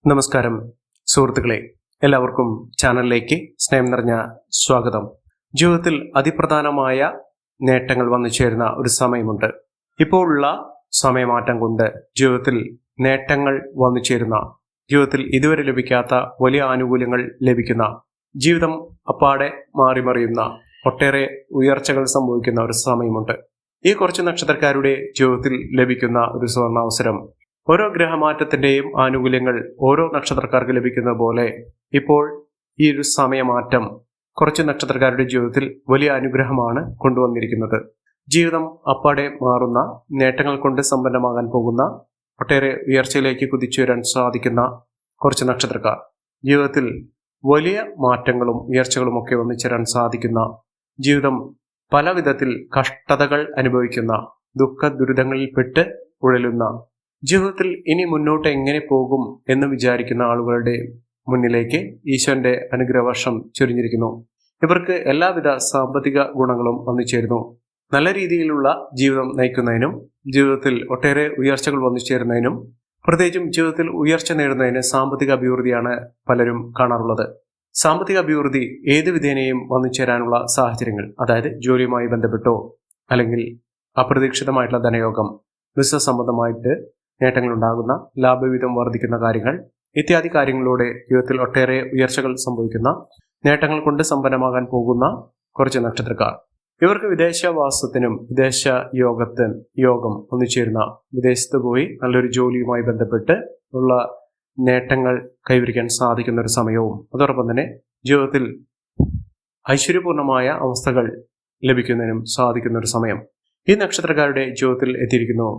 നമസ്കാരം സുഹൃത്തുക്കളെ, എല്ലാവർക്കും ചാനലിലേക്ക് സ്നേഹം നിറഞ്ഞ സ്വാഗതം. ജീവിതത്തിൽ അതിപ്രധാനമായ നേട്ടങ്ങൾ വന്നു ചേരുന്ന ഒരു സമയമുണ്ട്. ഇപ്പോൾ ഉള്ള സമയമാറ്റം കൊണ്ട് ജീവിതത്തിൽ നേട്ടങ്ങൾ വന്നു ചേരുന്ന, ജീവിതത്തിൽ ഇതുവരെ ലഭിക്കാത്ത വലിയ ആനുകൂല്യങ്ങൾ ലഭിക്കുന്ന, ജീവിതം അപ്പാടെ മാറിമറിയുന്ന, ഒട്ടേറെ ഉയർച്ചകൾ സംഭവിക്കുന്ന ഒരു സമയമുണ്ട്. ഈ കുറച്ച് നക്ഷത്രക്കാരുടെ ജീവിതത്തിൽ ലഭിക്കുന്ന ഒരു സുവർണാവസരം, ഓരോ ഗ്രഹമാറ്റത്തിന്റെയും ആനുകൂല്യങ്ങൾ ഓരോ നക്ഷത്രക്കാർക്ക് ലഭിക്കുന്ന പോലെ ഇപ്പോൾ ഈ ഒരു സമയമാറ്റം കുറച്ച് നക്ഷത്രക്കാരുടെ ജീവിതത്തിൽ വലിയ അനുഗ്രഹമാണ് കൊണ്ടുവന്നിരിക്കുന്നത്. ജീവിതം അപ്പാടെ മാറുന്ന, നേട്ടങ്ങൾ കൊണ്ട് സമ്പന്നമാകാൻ പോകുന്ന, ഒട്ടേറെ ഉയർച്ചയിലേക്ക് കുതിച്ചുയരാൻ സാധിക്കുന്ന കുറച്ച് നക്ഷത്രക്കാർ, ജീവിതത്തിൽ വലിയ മാറ്റങ്ങളും ഉയർച്ചകളും ഒക്കെ ഒന്നിച്ചേരാൻ സാധിക്കുന്ന, ജീവിതം പല വിധത്തിൽ കഷ്ടതകൾ അനുഭവിക്കുന്ന, ദുഃഖ ദുരിതങ്ങളിൽപ്പെട്ട് ഉഴലുന്ന, ജീവിതത്തിൽ ഇനി മുന്നോട്ട് എങ്ങനെ പോകും എന്ന് വിചാരിക്കുന്ന ആളുകളുടെ മുന്നിലേക്ക് ഈശ്വരന്റെ അനുഗ്രഹവർഷം ചൊരിഞ്ഞിരിക്കുന്നു. ഇവർക്ക് എല്ലാവിധ സാമ്പത്തിക ഗുണങ്ങളും വന്നു ചേരുന്നു. നല്ല രീതിയിലുള്ള ജീവിതം നയിക്കുന്നതിനും ജീവിതത്തിൽ ഒട്ടേറെ ഉയർച്ചകൾ വന്നു ചേരുന്നതിനും, പ്രത്യേകിച്ചും ജീവിതത്തിൽ ഉയർച്ച നേടുന്നതിന് സാമ്പത്തിക അഭിവൃദ്ധിയാണ് പലരും കാണാറുള്ളത്. സാമ്പത്തിക അഭിവൃദ്ധി ഏത് വിധേനയും വന്നു ചേരാനുള്ള സാഹചര്യങ്ങൾ, അതായത് ജോലിയുമായി ബന്ധപ്പെട്ടോ അല്ലെങ്കിൽ അപ്രതീക്ഷിതമായിട്ടുള്ള ധനയോഗം, ബിസിനസ് സംബന്ധമായിട്ട് നേട്ടങ്ങൾ ഉണ്ടാകുന്ന, ലാഭവിഹിതം വർദ്ധിക്കുന്ന കാര്യങ്ങൾ ഇത്യാദി കാര്യങ്ങളിലൂടെ ജീവിതത്തിൽ ഒട്ടേറെ ഉയർച്ചകൾ സംഭവിക്കുന്ന, നേട്ടങ്ങൾ കൊണ്ട് സമ്പന്നമാകാൻ പോകുന്ന കുറച്ച് നക്ഷത്രക്കാർ, ഇവർക്ക് വിദേശവാസത്തിനും വിദേശ യോഗം ഒന്നിച്ചേരുന്ന, വിദേശത്ത് പോയി നല്ലൊരു ജോലിയുമായി ബന്ധപ്പെട്ട് ഉള്ള നേട്ടങ്ങൾ കൈവരിക്കാൻ സാധിക്കുന്ന ഒരു സമയവും, അതോടൊപ്പം തന്നെ ജീവിതത്തിൽ ഐശ്വര്യപൂർണമായ അവസ്ഥകൾ ലഭിക്കുന്നതിനും സാധിക്കുന്ന ഒരു സമയം ഈ നക്ഷത്രക്കാരുടെ ജീവിതത്തിൽ എത്തിയിരിക്കുന്നു.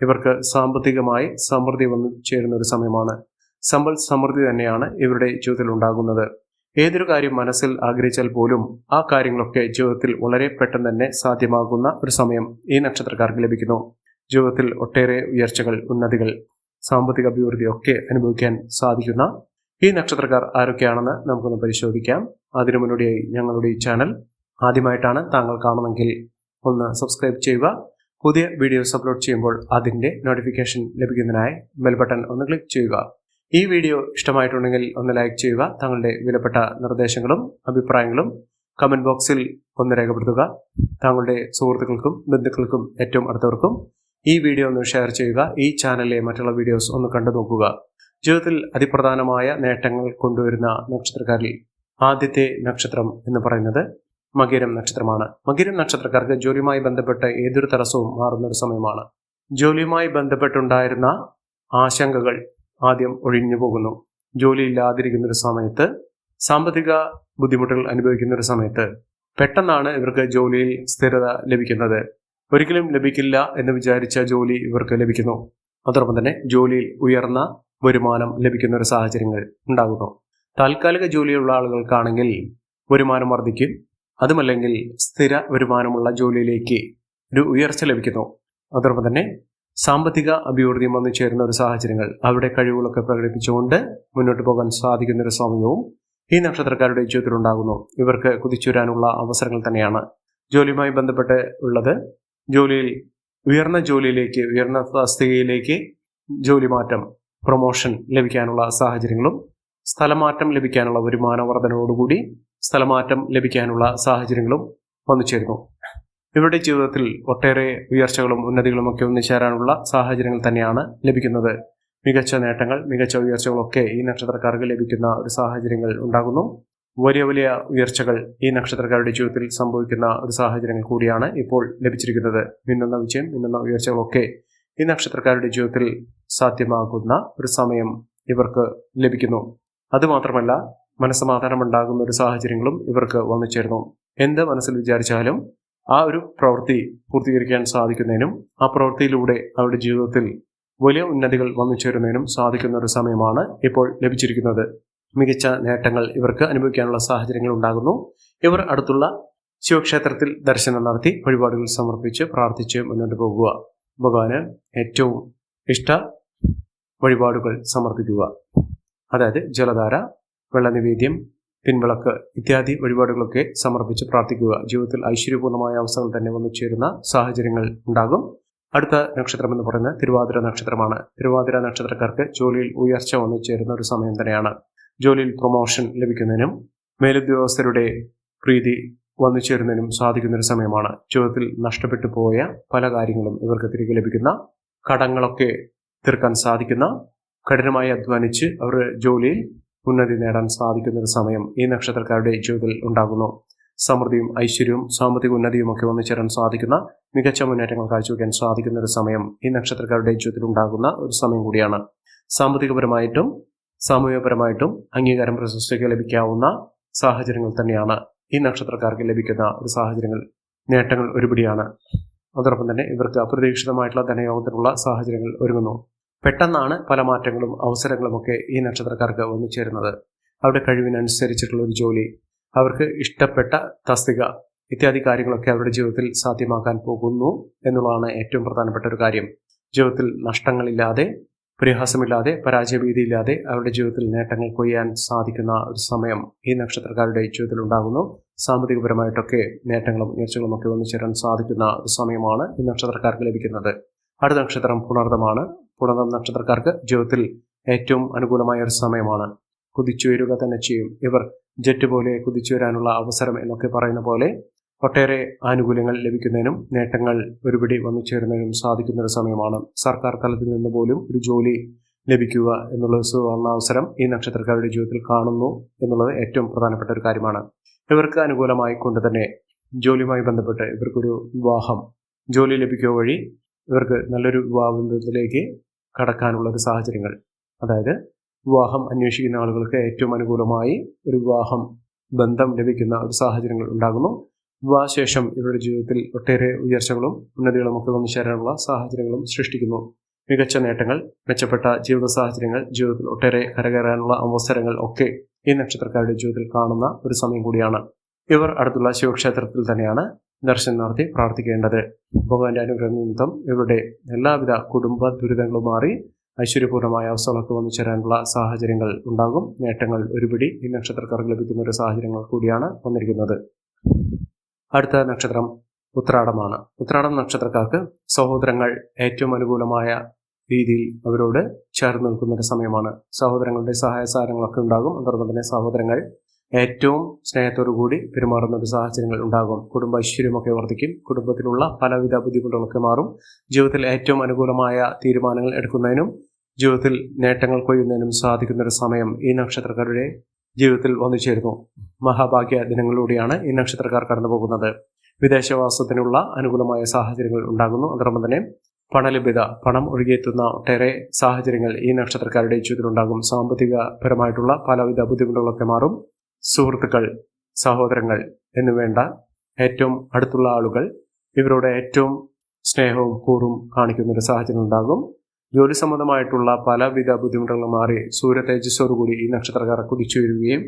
ഇവർക്ക് സാമ്പത്തികമായി സമൃദ്ധി വന്നു ചേരുന്ന ഒരു സമയമാണ്. സമ്പൽ സമൃദ്ധി തന്നെയാണ് ഇവരുടെ ജീവിതത്തിൽ ഉണ്ടാകുന്നത്. ഏതൊരു കാര്യം മനസ്സിൽ ആഗ്രഹിച്ചാൽ പോലും ആ കാര്യങ്ങളൊക്കെ ജീവിതത്തിൽ വളരെ പെട്ടെന്ന് തന്നെ സാധ്യമാകുന്ന ഒരു സമയം ഈ നക്ഷത്രക്കാർക്ക് ലഭിക്കുന്നു. ജീവിതത്തിൽ ഒട്ടേറെ ഉയർച്ചകൾ, ഉന്നതികൾ, സാമ്പത്തിക അഭിവൃദ്ധി ഒക്കെ അനുഭവിക്കാൻ സാധിക്കുന്ന ഈ നക്ഷത്രക്കാർ ആരൊക്കെയാണെന്ന് നമുക്കൊന്ന് പരിശോധിക്കാം. അതിനു മുന്നോടിയായി ഞങ്ങളുടെ ഈ ചാനൽ ആദ്യമായിട്ടാണ് താങ്കൾ കാണുമെങ്കിൽ ഒന്ന് സബ്സ്ക്രൈബ് ചെയ്യുക. പുതിയ വീഡിയോസ് അപ്ലോഡ് ചെയ്യുമ്പോൾ അതിൻ്റെ നോട്ടിഫിക്കേഷൻ ലഭിക്കുന്നതിനായി ബെൽ ബട്ടൺ ഒന്ന് ക്ലിക്ക് ചെയ്യുക. ഈ വീഡിയോ ഇഷ്ടമായിട്ടുണ്ടെങ്കിൽ ഒന്ന് ലൈക്ക് ചെയ്യുക. താങ്കളുടെ വിലപ്പെട്ട നിർദ്ദേശങ്ങളും അഭിപ്രായങ്ങളും കമൻറ്റ് ബോക്സിൽ ഒന്ന് രേഖപ്പെടുത്തുക. താങ്കളുടെ സുഹൃത്തുക്കൾക്കും ബന്ധുക്കൾക്കും ഏറ്റവും അടുത്തവർക്കും ഈ വീഡിയോ ഒന്ന് ഷെയർ ചെയ്യുക. ഈ ചാനലിലെ മറ്റുള്ള വീഡിയോസ് ഒന്ന് കണ്ടു നോക്കുക. ജീവിതത്തിൽ അതിപ്രധാനമായ നേട്ടങ്ങൾ കൊണ്ടുവരുന്ന നക്ഷത്രക്കാരിൽ ആദ്യത്തെ നക്ഷത്രം എന്ന് പറയുന്നത് മകരം നക്ഷത്രമാണ്. മകരം നക്ഷത്രക്കാർക്ക് ജോലിയുമായി ബന്ധപ്പെട്ട ഏതൊരു തടസ്സവും മാറുന്ന ഒരു സമയമാണ്. ജോലിയുമായി ബന്ധപ്പെട്ടുണ്ടായിരുന്ന ആശങ്കകൾ ആദ്യം ഒഴിഞ്ഞു പോകുന്നു. ജോലിയില്ലാതിരിക്കുന്ന ഒരു സമയത്ത്, സാമ്പത്തിക ബുദ്ധിമുട്ടുകൾ അനുഭവിക്കുന്ന ഒരു സമയത്ത് പെട്ടെന്നാണ് ഇവർക്ക് ജോലിയിൽ സ്ഥിരത ലഭിക്കുന്നത്. ഒരിക്കലും ലഭിക്കില്ല എന്ന് വിചാരിച്ച ജോലി ഇവർക്ക് ലഭിക്കുന്നു. അതോടൊപ്പം തന്നെ ജോലിയിൽ ഉയർന്ന വരുമാനം ലഭിക്കുന്ന ഒരു സാഹചര്യങ്ങൾ ഉണ്ടാകുന്നു. താൽക്കാലിക ജോലിയുള്ള ആളുകൾക്കാണെങ്കിൽ വരുമാനം വർദ്ധിക്കും. അതുമല്ലെങ്കിൽ സ്ഥിര വരുമാനമുള്ള ജോലിയിലേക്ക് ഒരു ഉയർച്ച ലഭിക്കുന്നു. അതോടൊപ്പം തന്നെ സാമ്പത്തിക അഭിവൃദ്ധിയും വന്നു ചേരുന്ന ഒരു സാഹചര്യങ്ങൾ, അവരുടെ കഴിവുകളൊക്കെ പ്രകടിപ്പിച്ചുകൊണ്ട് മുന്നോട്ട് പോകാൻ സാധിക്കുന്ന ഒരു സമയവും ഈ നക്ഷത്രക്കാരുടെ ജീവിതത്തിൽ ഉണ്ടാകുന്നു. ഇവർക്ക് കുതിച്ചുവരാനുള്ള അവസരങ്ങൾ തന്നെയാണ് ജോലിയുമായി ബന്ധപ്പെട്ട് ഉള്ളത്. ജോലിയിൽ ഉയർന്ന ജോലിയിലേക്ക്, ഉയർന്ന തസ്തികയിലേക്ക് ജോലി മാറ്റം, പ്രൊമോഷൻ ലഭിക്കാനുള്ള സാഹചര്യങ്ങളും, സ്ഥലമാറ്റം ലഭിക്കാനുള്ള, വരുമാന വർധനയോടുകൂടി സ്ഥലമാറ്റം ലഭിക്കാനുള്ള സാഹചര്യങ്ങളും വന്നു ചേരുന്നു. ഇവരുടെ ജീവിതത്തിൽ ഒട്ടേറെ ഉയർച്ചകളും ഉന്നതികളും ഒക്കെ ഒന്നിച്ചേരാനുള്ള സാഹചര്യങ്ങൾ തന്നെയാണ് ലഭിക്കുന്നത്. മികച്ച നേട്ടങ്ങൾ, മികച്ച ഉയർച്ചകളൊക്കെ ഈ നക്ഷത്രക്കാർക്ക് ലഭിക്കുന്ന ഒരു സാഹചര്യങ്ങൾ ഉണ്ടാകുന്നു. വലിയ വലിയ ഉയർച്ചകൾ ഈ നക്ഷത്രക്കാരുടെ ജീവിതത്തിൽ സംഭവിക്കുന്ന ഒരു സാഹചര്യങ്ങൾ കൂടിയാണ് ഇപ്പോൾ ലഭിച്ചിരിക്കുന്നത്. മിന്നുന്ന വിജയം, മിന്നുന്ന ഉയർച്ചകളൊക്കെ ഈ നക്ഷത്രക്കാരുടെ ജീവിതത്തിൽ സാധ്യമാകുന്ന ഒരു സമയം ഇവർക്ക് ലഭിക്കുന്നു. അതുമാത്രമല്ല, മനസ്സമാധാനം ഉണ്ടാകുന്ന ഒരു സാഹചര്യങ്ങളും ഇവർക്ക് വന്നു ചേർന്നു. എന്ത് മനസ്സിൽ വിചാരിച്ചാലും ആ ഒരു പ്രവൃത്തി പൂർത്തീകരിക്കാൻ സാധിക്കുന്നതിനും ആ പ്രവൃത്തിയിലൂടെ അവരുടെ ജീവിതത്തിൽ വലിയ ഉന്നതികൾ വന്നു ചേരുന്നതിനും സാധിക്കുന്ന ഒരു സമയമാണ് ഇപ്പോൾ ലഭിച്ചിരിക്കുന്നത്. മികച്ച നേട്ടങ്ങൾ ഇവർക്ക് അനുഭവിക്കാനുള്ള സാഹചര്യങ്ങൾ ഉണ്ടാകുന്നു. ഇവർ അടുത്തുള്ള ശിവക്ഷേത്രത്തിൽ ദർശനം നടത്തി വഴിപാടുകൾ സമർപ്പിച്ച് പ്രാർത്ഥിച്ച് മുന്നോട്ട് പോകുക. ഭഗവാന് ഏറ്റവും ഇഷ്ട വഴിപാടുകൾ സമർപ്പിക്കുക. അതായത് ജലധാര, വെള്ളനിവേദ്യം, പിൻവിളക്ക് ഇത്യാദി വഴിപാടുകളൊക്കെ സമർപ്പിച്ച് പ്രാർത്ഥിക്കുക. ജീവിതത്തിൽ ഐശ്വര്യപൂർണമായ അവസ്ഥകൾ തന്നെ വന്നു ചേരുന്ന സാഹചര്യങ്ങൾ ഉണ്ടാകും. അടുത്ത നക്ഷത്രം എന്ന് പറയുന്നത് തിരുവാതിര നക്ഷത്രമാണ്. തിരുവാതിര നക്ഷത്രക്കാർക്ക് ജോലിയിൽ ഉയർച്ച വന്നു ചേരുന്ന ഒരു സമയം തന്നെയാണ്. ജോലിയിൽ പ്രൊമോഷൻ ലഭിക്കുന്നതിനും മേലുദ്യോഗസ്ഥരുടെ പ്രീതി വന്നു ചേരുന്നതിനും സാധിക്കുന്ന ഒരു സമയമാണ്. ജീവിതത്തിൽ നഷ്ടപ്പെട്ടു പോയ പല കാര്യങ്ങളും ഇവർക്ക് തിരികെ ലഭിക്കുന്ന, കടങ്ങളൊക്കെ തീർക്കാൻ സാധിക്കുന്ന, കഠിനമായി അധ്വാനിച്ച് അവർ ജോലിയിൽ ഉന്നതി നേടാൻ സാധിക്കുന്ന ഒരു സമയം ഈ നക്ഷത്രക്കാരുടെ ജീവിതത്തിൽ ഉണ്ടാകുന്നു. സമൃദ്ധിയും ഐശ്വര്യവും സാമ്പത്തിക ഉന്നതിയും ഒക്കെ വന്നു ചേരാൻ സാധിക്കുന്ന, മികച്ച മുന്നേറ്റങ്ങൾ കാഴ്ചവെക്കാൻ സാധിക്കുന്ന ഒരു സമയം ഈ നക്ഷത്രക്കാരുടെ ജീവിതത്തിൽ ഉണ്ടാകുന്ന ഒരു സമയം കൂടിയാണ്. സാമ്പത്തികപരമായിട്ടും സാമൂഹികപരമായിട്ടും അംഗീകാരം പ്രശസ്തിക്ക് ലഭിക്കാവുന്ന സാഹചര്യങ്ങൾ തന്നെയാണ് ഈ നക്ഷത്രക്കാർക്ക് ലഭിക്കുന്ന ഒരു സാഹചര്യങ്ങൾ. നേട്ടങ്ങൾ ഒരുപിടിയാണ്. അതോടൊപ്പം തന്നെ ഇവർക്ക് അപ്രതീക്ഷിതമായിട്ടുള്ള ധനയോഗത്തിനുള്ള സാഹചര്യങ്ങൾ ഒരുങ്ങുന്നു. പെട്ടെന്നാണ് പല മാറ്റങ്ങളും അവസരങ്ങളുമൊക്കെ ഈ നക്ഷത്രക്കാർക്ക് വന്നു ചേരുന്നത്. അവരുടെ കഴിവിനനുസരിച്ചിട്ടുള്ള ഒരു ജോലി, അവർക്ക് ഇഷ്ടപ്പെട്ട തസ്തിക ഇത്യാദി കാര്യങ്ങളൊക്കെ അവരുടെ ജീവിതത്തിൽ സാധ്യമാക്കാൻ പോകുന്നു എന്നുള്ളതാണ് ഏറ്റവും പ്രധാനപ്പെട്ട ഒരു കാര്യം. ജീവിതത്തിൽ നഷ്ടങ്ങളില്ലാതെ, പരിഹാസമില്ലാതെ, പരാജയഭീതിയില്ലാതെ അവരുടെ ജീവിതത്തിൽ നേട്ടങ്ങൾ കൊയ്യാൻ സാധിക്കുന്ന ഒരു സമയം ഈ നക്ഷത്രക്കാരുടെ ജീവിതത്തിൽ ഉണ്ടാകുന്നു. സാമ്പത്തികപരമായിട്ടൊക്കെ നേട്ടങ്ങളും ഉയർച്ചകളും ഒക്കെ വന്നു ചേരാൻ സാധിക്കുന്ന ഒരു സമയമാണ് ഈ നക്ഷത്രക്കാർക്ക് ലഭിക്കുന്നത്. അടുത്ത നക്ഷത്രം പുണർദമാണ്. പുണർദം നക്ഷത്രക്കാർക്ക് ജീവിതത്തിൽ ഏറ്റവും അനുകൂലമായ ഒരു സമയമാണ്. കുതിച്ചുയരുക തന്നെ ചെയ്യും. ഇവർ ജെറ്റ് പോലെ കുതിച്ചുയരാനുള്ള അവസരം എന്നൊക്കെ പറയുന്ന പോലെ ഒട്ടേറെ ആനുകൂല്യങ്ങൾ ലഭിക്കുന്നതിനും നേട്ടങ്ങൾ ഒരുപിടി വന്നു ചേരുന്നതിനും സാധിക്കുന്ന ഒരു സമയമാണ്. സർക്കാർ തലത്തിൽ നിന്ന് പോലും ഒരു ജോലി ലഭിക്കുക എന്നുള്ള സുവർണാവസരം ഈ നക്ഷത്രക്കാരുടെ ജീവിതത്തിൽ കാണുന്നു എന്നുള്ളത് ഏറ്റവും പ്രധാനപ്പെട്ട ഒരു കാര്യമാണ്. ഇവർക്ക് അനുകൂലമായി കൊണ്ട് തന്നെ ജോലിയുമായി ബന്ധപ്പെട്ട് ഇവർക്കൊരു വിവാഹം, ജോലി ലഭിക്കുക വഴി ഇവർക്ക് നല്ലൊരു വിവാഹബന്ധത്തിലേക്ക് കടക്കാനുള്ള ഒരു സാഹചര്യങ്ങൾ, അതായത് വിവാഹം അന്വേഷിക്കുന്ന ആളുകൾക്ക് ഏറ്റവും അനുകൂലമായി ഒരു വിവാഹം ബന്ധം ലഭിക്കുന്ന ഒരു സാഹചര്യങ്ങൾ ഉണ്ടാകുന്നു. വിവാഹശേഷം ഇവരുടെ ജീവിതത്തിൽ ഒട്ടേറെ ഉയർച്ചകളും ഉന്നതികളും ഒക്കെ വന്നു ചേരാനുള്ള സാഹചര്യങ്ങളും സൃഷ്ടിക്കുന്നു. മികച്ച നേട്ടങ്ങൾ, മെച്ചപ്പെട്ട ജീവിത സാഹചര്യങ്ങൾ, ജീവിതത്തിൽ ഒട്ടേറെ കരകയറാനുള്ള അവസരങ്ങൾ ഒക്കെ ഈ നക്ഷത്രക്കാരുടെ ജീവിതത്തിൽ കാണുന്ന ഒരു സമയം കൂടിയാണ്. ഇവർ അടുത്തുള്ള ശിവക്ഷേത്രത്തിൽ തന്നെയാണ് ദർശനം നടത്തി പ്രാർത്ഥിക്കേണ്ടത്. ഭഗവാന്റെ അനുഗ്രഹം നിമിത്തം ഇവരുടെ എല്ലാവിധ കുടുംബ ദുരിതങ്ങളും മാറി ഐശ്വര്യപൂർണമായ അവസ്ഥകളൊക്കെ വന്നു ചേരാനുള്ള സാഹചര്യങ്ങൾ ഉണ്ടാകും. നേട്ടങ്ങൾ ഒരുപിടി ഈ നക്ഷത്രക്കാർക്ക് ലഭിക്കുന്ന ഒരു സാഹചര്യങ്ങൾ കൂടിയാണ് വന്നിരിക്കുന്നത്. അടുത്ത നക്ഷത്രം ഉത്രാടമാണ്. ഉത്രാടം നക്ഷത്രക്കാർക്ക് സഹോദരങ്ങൾ ഏറ്റവും അനുകൂലമായ രീതിയിൽ അവരോട് ചേർന്ന് നിൽക്കുന്ന ഒരു സമയമാണ്. സഹോദരങ്ങളുടെ സഹായ സഹകരണങ്ങളൊക്കെ ഉണ്ടാകും. അതോടൊപ്പം തന്നെ സഹോദരങ്ങൾ ഏറ്റവും സ്നേഹത്തോടു കൂടി പെരുമാറുന്ന ഒരു സാഹചര്യങ്ങൾ ഉണ്ടാകും. കുടുംബ ഐശ്വര്യമൊക്കെ വർദ്ധിക്കും. കുടുംബത്തിലുള്ള പലവിധ ബുദ്ധിമുട്ടുകളൊക്കെ മാറും. ജീവിതത്തിൽ ഏറ്റവും അനുകൂലമായ തീരുമാനങ്ങൾ എടുക്കുന്നതിനും ജീവിതത്തിൽ നേട്ടങ്ങൾ കൊയ്യുന്നതിനും സാധിക്കുന്ന ഒരു സമയം ഈ നക്ഷത്രക്കാരുടെ ജീവിതത്തിൽ വന്നു ചേരുന്നു. മഹാഭാഗ്യ ദിനങ്ങളിലൂടെയാണ് ഈ നക്ഷത്രക്കാർ കടന്നു പോകുന്നത്. വിദേശവാസത്തിനുള്ള അനുകൂലമായ സാഹചര്യങ്ങൾ ഉണ്ടാകുന്നു. അതോടൊപ്പം തന്നെ പണലഭ്യത, പണം ഒഴുകിയെത്തുന്ന ഒട്ടേറെ സാഹചര്യങ്ങൾ ഈ നക്ഷത്രക്കാരുടെ ജീവിതത്തിലുണ്ടാകും. സാമ്പത്തികപരമായിട്ടുള്ള പലവിധ ബുദ്ധിമുട്ടുകളൊക്കെ മാറും. സുഹൃത്തുക്കൾ, സഹോദരങ്ങൾ എന്നുവേണ്ട ഏറ്റവും അടുത്തുള്ള ആളുകൾ ഇവരോട് ഏറ്റവും സ്നേഹവും കൂറും കാണിക്കുന്നൊരു സാഹചര്യം ഉണ്ടാകും. ജോലി സംബന്ധമായിട്ടുള്ള പലവിധ ബുദ്ധിമുട്ടുകളും മാറി സൂര്യ തേജസ്സോടുകൂടി ഈ നക്ഷത്രക്കാർ കുതിച്ചുയരുകയും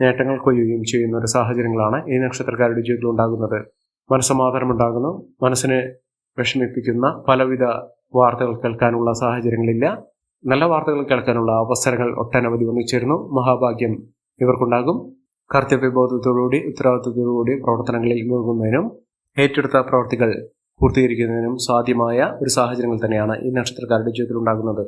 നേട്ടങ്ങൾ കൊയ്യുകയും ചെയ്യുന്ന ഒരു സാഹചര്യങ്ങളാണ് ഈ നക്ഷത്രക്കാരുടെ ജീവിതത്തിൽ ഉണ്ടാകുന്നത്. മനസ്സമാധാനം ഉണ്ടാകുന്നു. മനസ്സിനെ വിഷമിപ്പിക്കുന്ന പലവിധ വാർത്തകൾ കേൾക്കാനുള്ള സാഹചര്യങ്ങളില്ല. നല്ല വാർത്തകൾ കേൾക്കാനുള്ള അവസരങ്ങൾ ഒട്ടനവധി വന്നു ചേരുന്നു. മഹാഭാഗ്യം ഇവർക്കുണ്ടാകും. കർത്തവ്യബോധത്തോടുകൂടി ഉത്തരവാദിത്വത്തോടുകൂടി പ്രവർത്തനങ്ങളിൽ മുഴുകുന്നതിനും ഏറ്റെടുത്ത പ്രവർത്തികൾ പൂർത്തീകരിക്കുന്നതിനും സാധ്യമായ ഒരു സാഹചര്യങ്ങൾ തന്നെയാണ് ഈ നക്ഷത്രക്കാരുടെ ജീവിതത്തിൽ ഉണ്ടാകുന്നത്.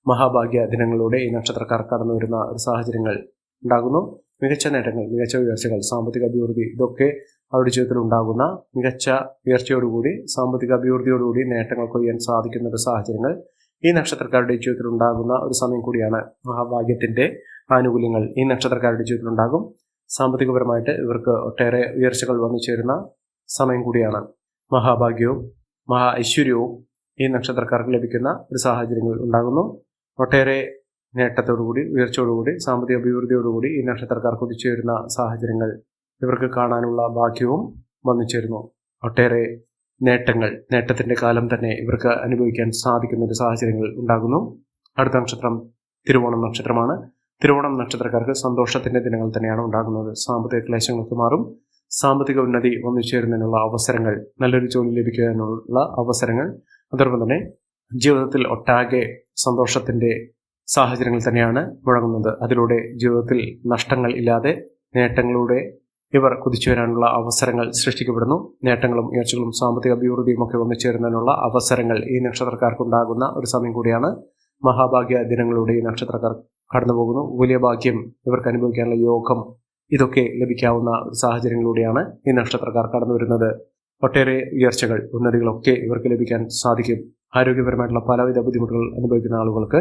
മഹാഭാഗ്യ ദിനങ്ങളിലൂടെ ഈ നക്ഷത്രക്കാർ കടന്നു വരുന്ന ഒരു സാഹചര്യങ്ങൾ ഉണ്ടാകുന്നു. മികച്ച നേട്ടങ്ങൾ, മികച്ച ഉയർച്ചകൾ, സാമ്പത്തിക അഭിവൃദ്ധി, ഇതൊക്കെ അവരുടെ ജീവിതത്തിൽ ഉണ്ടാകുന്ന മികച്ച ഉയർച്ചയോടുകൂടി സാമ്പത്തിക അഭിവൃദ്ധിയോടുകൂടി നേട്ടങ്ങൾ കൊയ്യാൻ സാധിക്കുന്ന ഒരു സാഹചര്യങ്ങൾ ഈ നക്ഷത്രക്കാരുടെ ജീവിതത്തിൽ ഉണ്ടാകുന്ന ഒരു സമയം കൂടിയാണ്. മഹാഭാഗ്യത്തിന്റെ ആനുകൂല്യങ്ങൾ ഈ നക്ഷത്രക്കാരുടെ ജീവിതത്തിൽ ഉണ്ടാകും. സാമ്പത്തികപരമായിട്ട് ഇവർക്ക് ഒട്ടേറെ ഉയർച്ചകൾ വന്നു ചേരുന്ന സമയം കൂടിയാണ്. മഹാഭാഗ്യവും മഹാ ഐശ്വര്യവും ഈ നക്ഷത്രക്കാർക്ക് ലഭിക്കുന്ന ഒരു സാഹചര്യങ്ങൾ ഉണ്ടാകുന്നു. ഒട്ടേറെ നേട്ടത്തോടുകൂടി ഉയർച്ചയോടുകൂടി സാമ്പത്തിക അഭിവൃദ്ധിയോടുകൂടി ഈ നക്ഷത്രക്കാർ കുതിച്ചുയരുന്ന സാഹചര്യങ്ങൾ ഇവർക്ക് കാണാനുള്ള ഭാഗ്യവും വന്നു ചേരുന്നു. ഒട്ടേറെ നേട്ടത്തിന്റെ കാലം തന്നെ ഇവർക്ക് അനുഭവിക്കാൻ സാധിക്കുന്ന ഒരു സാഹചര്യങ്ങൾ ഉണ്ടാകുന്നു. അടുത്ത നക്ഷത്രം തിരുവോണം നക്ഷത്രമാണ്. തിരുവോണം നക്ഷത്രക്കാർക്ക് സന്തോഷത്തിന്റെ ദിനങ്ങൾ തന്നെയാണ് ഉണ്ടാകുന്നത്. സാമ്പത്തിക ക്ലേശങ്ങൾക്ക് മാറും. സാമ്പത്തിക ഉന്നതി വന്നു ചേരുന്നതിനുള്ള അവസരങ്ങൾ, നല്ലൊരു ജോലി ലഭിക്കാനുള്ള അവസരങ്ങൾ, അതോടൊപ്പം തന്നെ ജീവിതത്തിൽ ഒട്ടാകെ സന്തോഷത്തിന്റെ സാഹചര്യങ്ങൾ തന്നെയാണ് മുഴങ്ങുന്നത്. അതിലൂടെ ജീവിതത്തിൽ നഷ്ടങ്ങൾ ഇല്ലാതെ നേട്ടങ്ങളുടെ ഇവർ കുതിച്ചുവരാനുള്ള അവസരങ്ങൾ സൃഷ്ടിക്കപ്പെടുന്നു. നേട്ടങ്ങളും ഉയർച്ചകളും സാമ്പത്തിക അഭിവൃദ്ധിയും ഒക്കെ ഒന്നിച്ചേരുന്നതിനുള്ള അവസരങ്ങൾ ഈ നക്ഷത്രക്കാർക്കുണ്ടാകുന്ന ഒരു സമയം കൂടിയാണ്. മഹാഭാഗ്യ ദിനങ്ങളിലൂടെ ഈ നക്ഷത്രക്കാർ കടന്നുപോകുന്നു. വലിയ ഭാഗ്യം ഇവർക്ക് അനുഭവിക്കാനുള്ള യോഗം ഇതൊക്കെ ലഭിക്കാവുന്ന സാഹചര്യങ്ങളിലൂടെയാണ് ഈ നക്ഷത്രക്കാർ കടന്നു വരുന്നത്. ഒട്ടേറെ ഉയർച്ചകൾ, ഉന്നതികളൊക്കെ ഇവർക്ക് ലഭിക്കാൻ സാധിക്കും. ആരോഗ്യപരമായിട്ടുള്ള പലവിധ ബുദ്ധിമുട്ടുകൾ അനുഭവിക്കുന്ന ആളുകൾക്ക്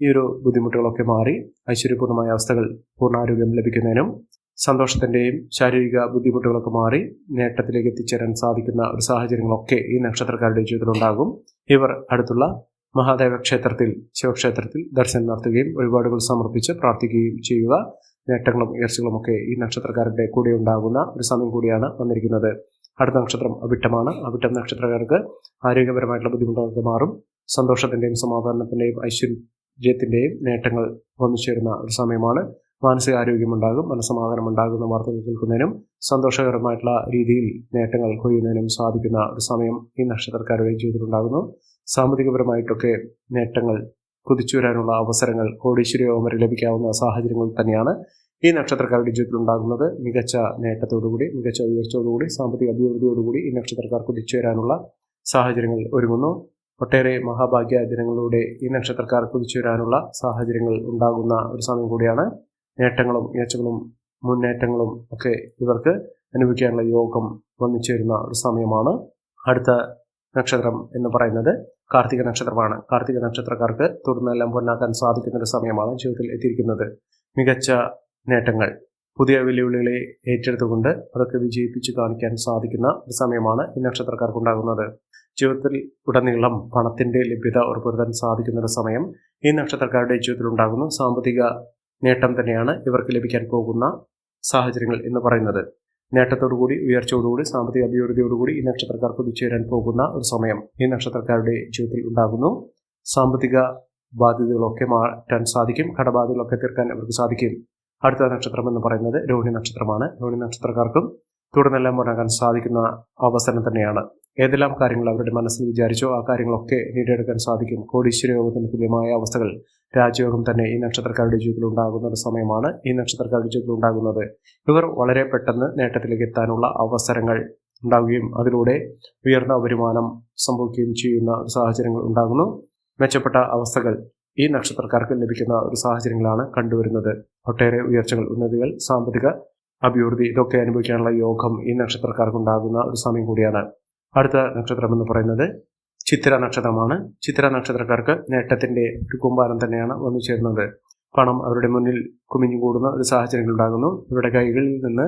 ഈ ഒരു ബുദ്ധിമുട്ടുകളൊക്കെ മാറി ഐശ്വര്യപൂർണ്ണമായ അവസ്ഥകൾ, പൂർണ്ണാരോഗ്യം ലഭിക്കുന്നതിനും സന്തോഷത്തിൻ്റെയും ശാരീരിക ബുദ്ധിമുട്ടുകളൊക്കെ മാറി നേട്ടത്തിലേക്ക് എത്തിച്ചേരാൻ സാധിക്കുന്ന ഒരു സാഹചര്യങ്ങളൊക്കെ ഈ നക്ഷത്രക്കാരുടെ ജീവിതത്തിലുണ്ടാകും. ഇവർ അടുത്തുള്ള മഹാദേവ ക്ഷേത്രത്തിൽ, ശിവക്ഷേത്രത്തിൽ ദർശനം നടത്തുകയും വഴിപാടുകൾ സമർപ്പിച്ച് പ്രാർത്ഥിക്കുകയും ചെയ്യുക. നേട്ടങ്ങളും ഉയർച്ചകളും ഒക്കെ ഈ നക്ഷത്രക്കാരുടെ കൂടെ ഉണ്ടാകുന്ന ഒരു സമയം കൂടിയാണ് വന്നിരിക്കുന്നത്. അടുത്ത നക്ഷത്രം അവിട്ടമാണ്. അവിട്ടം നക്ഷത്രക്കാർക്ക് ആരോഗ്യപരമായിട്ടുള്ള ബുദ്ധിമുട്ടുകളൊക്കെ മാറും. സന്തോഷത്തിൻ്റെയും സമാധാനത്തിൻ്റെയും ഐശ്വര്യത്തിൻ്റെയും നേട്ടങ്ങൾ വന്നു ചേരുന്ന ഒരു സമയമാണ്. മാനസികാരോഗ്യമുണ്ടാകും, മനസ്സമാധാനം ഉണ്ടാകുന്ന വാർത്തകൾ കേൾക്കുന്നതിനും സന്തോഷകരമായിട്ടുള്ള രീതിയിൽ നേട്ടങ്ങൾ കൊയ്യുന്നതിനും സാധിക്കുന്ന ഒരു സമയം ഈ നക്ഷത്രക്കാരുടെ ജീവിതത്തിലുണ്ടാകുന്നു. സാമ്പത്തികപരമായിട്ടൊക്കെ നേട്ടങ്ങൾ കുതിച്ചുവരാനുള്ള അവസരങ്ങൾ, കോടീശ്വരയോഗം വരെ ലഭിക്കാവുന്ന സാഹചര്യങ്ങൾ തന്നെയാണ് ഈ നക്ഷത്രക്കാരുടെ ജീവിതത്തിൽ ഉണ്ടാകുന്നത്. മികച്ച നേട്ടത്തോടുകൂടി, മികച്ച ഉയർച്ചയോടുകൂടി, സാമ്പത്തിക അഭിവൃദ്ധിയോടുകൂടി ഈ നക്ഷത്രക്കാർ കുതിച്ചുവരാനുള്ള സാഹചര്യങ്ങൾ ഒരുങ്ങുന്നു. ഒട്ടേറെ മഹാഭാഗ്യ ദിനങ്ങളിലൂടെ ഈ നക്ഷത്രക്കാർ കുതിച്ചുവരാനുള്ള സാഹചര്യങ്ങൾ ഉണ്ടാകുന്ന ഒരു സമയം കൂടിയാണ്. നേട്ടങ്ങളും ഉയർച്ചകളും മുന്നേറ്റങ്ങളും ഒക്കെ ഇവർക്ക് അനുഭവിക്കാനുള്ള യോഗം വന്നു ചേരുന്ന ഒരു സമയമാണ്. അടുത്ത നക്ഷത്രം എന്ന് പറയുന്നത് കാർത്തിക നക്ഷത്രമാണ്. കാർത്തിക നക്ഷത്രക്കാർക്ക് തുടർന്നെല്ലാം പൊന്നാക്കാൻ സാധിക്കുന്ന ഒരു സമയമാണ് ജീവിതത്തിൽ എത്തിയിരിക്കുന്നത്. മികച്ച നേട്ടങ്ങൾ, പുതിയ വെല്ലുവിളികളെ ഏറ്റെടുത്തുകൊണ്ട് അതൊക്കെ വിജയിപ്പിച്ച് കാണിക്കാൻ സാധിക്കുന്ന ഒരു സമയമാണ് ഈ നക്ഷത്രക്കാർക്കുണ്ടാകുന്നത്. ജീവിതത്തിൽ ഉടനീളം പണത്തിൻ്റെ ലഭ്യത ഉറപ്പുവരുത്താൻ സാധിക്കുന്ന ഒരു സമയം ഈ നക്ഷത്രക്കാരുടെ ജീവിതത്തിൽ ഉണ്ടാകുന്നു. സാമ്പത്തിക നേട്ടം തന്നെയാണ് ഇവർക്ക് ലഭിക്കാൻ പോകുന്ന സാഹചര്യങ്ങൾ എന്ന് പറയുന്നത്. നേട്ടത്തോടുകൂടി, ഉയർച്ചയോടുകൂടി, സാമ്പത്തിക അഭിവൃദ്ധിയോടുകൂടി ഈ നക്ഷത്രക്കാർ കുതിച്ചുവരാൻ പോകുന്ന ഒരു സമയം ഈ നക്ഷത്രക്കാരുടെ ജീവിതത്തിൽ ഉണ്ടാകുന്നു. സാമ്പത്തിക ബാധ്യതകളൊക്കെ മാറ്റാൻ സാധിക്കും. കടബാധ്യതകളൊക്കെ തീർക്കാൻ അവർക്ക് സാധിക്കും. അടുത്ത നക്ഷത്രം എന്ന് പറയുന്നത് രോഹിണി നക്ഷത്രമാണ്. രോഹിണി നക്ഷത്രക്കാർക്കും തുടർന്നെല്ലാം മുന്നേറാൻ സാധിക്കുന്ന അവസരം തന്നെയാണ്. ഏതെല്ലാം കാര്യങ്ങൾ അവരുടെ മനസ്സിൽ വിചാരിച്ചോ ആ കാര്യങ്ങളൊക്കെ നേടിയെടുക്കാൻ സാധിക്കും. കോടീശ്വര യോഗത്തിന് തുല്യമായ അവസ്ഥകൾ, രാജയോഗം തന്നെ ഈ നക്ഷത്രക്കാരുടെ ജീവിതത്തിൽ ഉണ്ടാകുന്ന ഒരു സമയമാണ് ഈ നക്ഷത്രക്കാരുടെ ജീവിതത്തിൽ ഉണ്ടാകുന്നത്. ഇവർ വളരെ പെട്ടെന്ന് നേട്ടത്തിലേക്ക് എത്താനുള്ള അവസരങ്ങൾ ഉണ്ടാവുകയും അതിലൂടെ ഉയർന്ന വരുമാനം സംഭവിക്കുകയും ചെയ്യുന്ന സാഹചര്യങ്ങൾ ഉണ്ടാകുന്നു. മെച്ചപ്പെട്ട അവസ്ഥകൾ ഈ നക്ഷത്രക്കാർക്ക് ലഭിക്കുന്ന ഒരു സാഹചര്യങ്ങളാണ് കണ്ടുവരുന്നത്. ഒട്ടേറെ ഉയർച്ചകൾ, ഉന്നതികൾ, സാമ്പത്തിക അഭിവൃദ്ധി ഇതൊക്കെ അനുഭവിക്കാനുള്ള യോഗം ഈ നക്ഷത്രക്കാർക്ക് ഉണ്ടാകുന്ന ഒരു സമയം കൂടിയാണ്. അടുത്ത നക്ഷത്രം എന്ന് പറയുന്നത് ചിത്തിര നക്ഷത്രമാണ്. ചിത്തിര നക്ഷത്രക്കാർക്ക് നേട്ടത്തിൻ്റെ ഒരു കൂമ്പാരം തന്നെയാണ് വന്നു ചേരുന്നത്. പണം അവരുടെ മുന്നിൽ കുമിഞ്ഞുകൂടുന്ന ഒരു സാഹചര്യങ്ങൾ ഉണ്ടാകുന്നു. ഇവരുടെ കൈകളിൽ നിന്ന്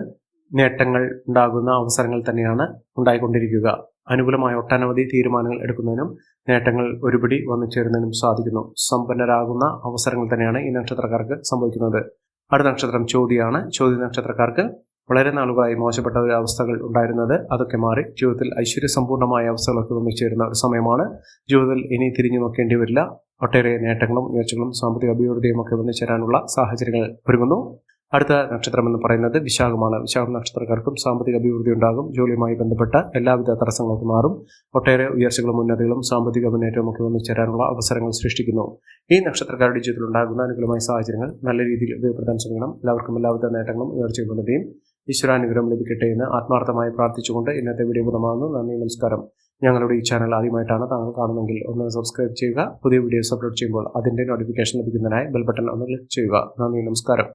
നേട്ടങ്ങൾ ഉണ്ടാകുന്ന അവസരങ്ങൾ തന്നെയാണ് ഉണ്ടായിക്കൊണ്ടിരിക്കുക. അനുകൂലമായ ഒട്ടനവധി തീരുമാനങ്ങൾ എടുക്കുന്നതിനും നേട്ടങ്ങൾ ഒരുപിടി വന്നു ചേരുന്നതിനും സാധിക്കുന്നു. സമ്പന്നരാകുന്ന അവസരങ്ങൾ തന്നെയാണ് ഈ നക്ഷത്രക്കാർക്ക് സംഭവിക്കുന്നത്. അടുത്ത നക്ഷത്രം ചോതിയാണ്. ചോതി നക്ഷത്രക്കാർക്ക് വളരെ നാളുകളായി മോശപ്പെട്ട ഒരു അവസ്ഥകൾ ഉണ്ടായിരുന്നത് അതൊക്കെ മാറി ജീവിതത്തിൽ ഐശ്വര്യസമ്പൂർണ്ണമായ അവസ്ഥകളൊക്കെ വന്നു ചേരുന്ന ഒരു സമയമാണ്. ജീവിതത്തിൽ ഇനി തിരിഞ്ഞു നോക്കേണ്ടി വരില്ല. ഒട്ടേറെ നേട്ടങ്ങളും ഉയർച്ചകളും സാമ്പത്തിക അഭിവൃദ്ധിയും ഒക്കെ വന്നു ചേരാനുള്ള സാഹചര്യങ്ങൾ ഒരുങ്ങുന്നു. അടുത്ത നക്ഷത്രം എന്ന് പറയുന്നത് വിശാഖമാണ്. വിശാഖം നക്ഷത്രക്കാർക്കും സാമ്പത്തിക അഭിവൃദ്ധി ഉണ്ടാകും. ജോലിയുമായി ബന്ധപ്പെട്ട എല്ലാവിധ തടസ്സങ്ങളൊക്കെ മാറും. ഒട്ടേറെ ഉയർച്ചകളും ഉന്നതികളും സാമ്പത്തിക മുന്നേറ്റവും ഒക്കെ വന്നു ചേരാനുള്ള അവസരങ്ങൾ സൃഷ്ടിക്കുന്നു. ഈ നക്ഷത്രക്കാരുടെ ജീവിതത്തിൽ ഉണ്ടാകുന്ന അനുകൂലമായ സാഹചര്യങ്ങൾ നല്ല രീതിയിൽ ഉപയോഗപ്പെടുത്താൻ ശ്രമിക്കണം. എല്ലാവർക്കും എല്ലാവിധ നേട്ടങ്ങളും ഉയർച്ചയും ഉന്നതിയും ഈശ്വരാനുഗ്രഹം ലഭിക്കട്ടെ എന്ന് ആത്മാർത്ഥമായി പ്രാർത്ഥിച്ചുകൊണ്ട് ഇന്നത്തെ വീഡിയോ പൂർണ്ണമാകുന്നു. നന്ദി, നമസ്കാരം. ഞങ്ങളുടെ ഈ ചാനൽ ആദ്യമായിട്ടാണ് താങ്കൾ കാണുന്നതെങ്കിൽ ഒന്ന് സബ്സ്ക്രൈബ് ചെയ്യുക. പുതിയ വീഡിയോസ് അപ്ലോഡ് ചെയ്യുമ്പോൾ അതിൻ്റെ നോട്ടിഫിക്കേഷൻ ലഭിക്കുന്നതിനായി ബെൽ ബട്ടൺ ഒന്ന് ക്ലിക്ക് ചെയ്യുക. നന്ദി, നമസ്കാരം.